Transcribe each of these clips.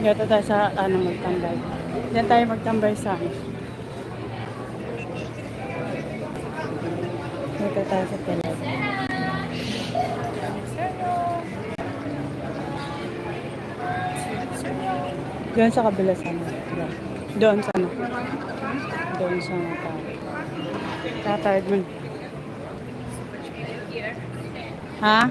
Dito tayo sa ano magtambay. Diyan tayo magtambay sa ano. Dito tayo sa tulay. Doon sa kabila sa ano. Doon sa ano. Doon sa ano. Tatawid mo. Ha?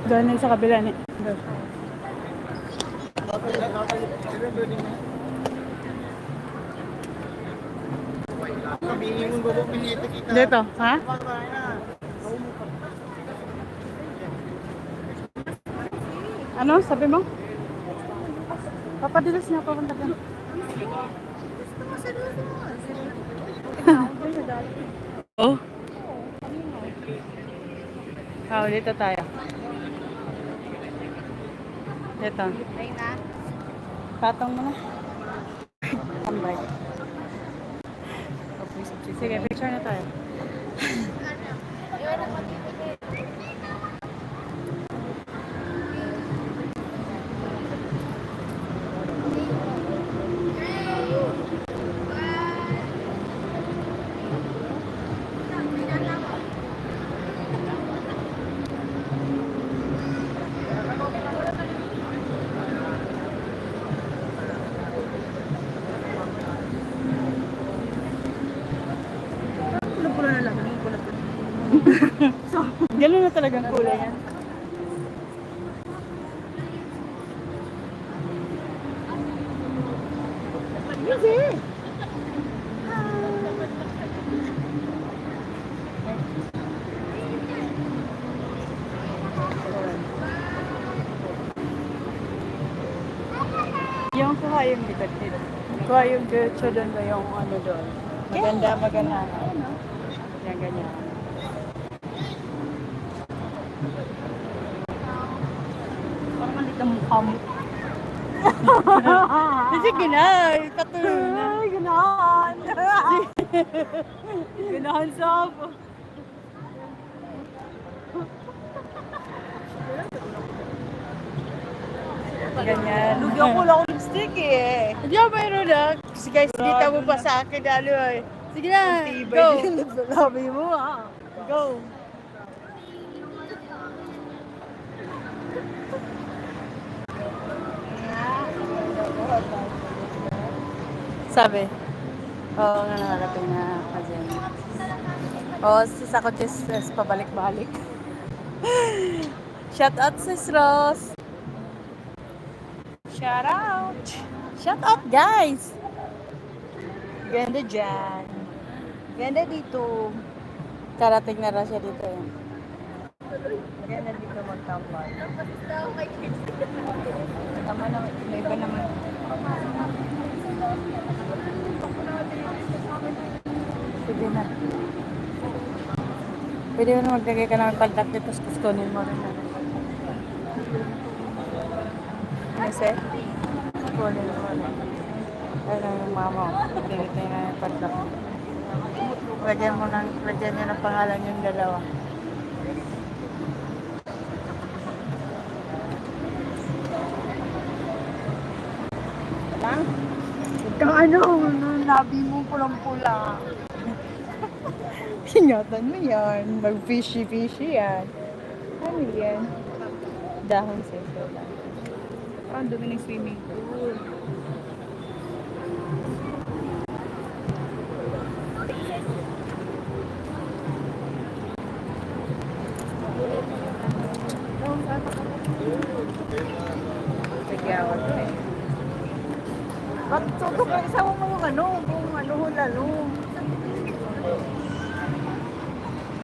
Doon sa kabila ni. Doon. Dito, ha? Ano? Sabi mo? Papadilas niya ako kung tagal. Oh? Oh, dito tayo. Dito. Patong mo na. Tambay. Sige, picture na tayo. Gano'n na talagang kulay yan. Hindi. Yung kuha yung likod nila. Kuha yung diretso doon ba yung ano doon. Maganda, maganda. Yan, ganyan. Parang malit ang mukha mo. Sige na, katulog na. Ay, ganahan. Ganahan sa ako. Ganyan. Lugi ako wala akong lipstick eh. Hindi ako mayroon na. Kasi guys, dito mo pa sa akin ano eh. Sige na, go. Sabi mo ha. Go. Sabi, oo nga nakalapin na ako dyan. Oo, sis ako just pabalik-balik. Shout out sis Ross. Shout out. Shout out guys. Ganda dyan. Ganda dito. Karating na rin siya dito yun. Ganda dito magtambay. Tama na, may iba naman. Sige na. Pwede mo na maglagay ka ng contact dito, tapos kunin mo rin. Kasi, kunin mo rin. Ayun yung mama. Ganito na yung contact. Lagyan nyo ng pangalan yung dalawa. Lang? Ikaw ano, labi mo pulang-pula. Ingatan mo yan. Mag-fishy-fishy yan. Ano yan? Dahon sa'yo lang. Ang dumi ng swimming pool. Sige, awat ka eh. Ba't tutok ang isawa mo yung ano?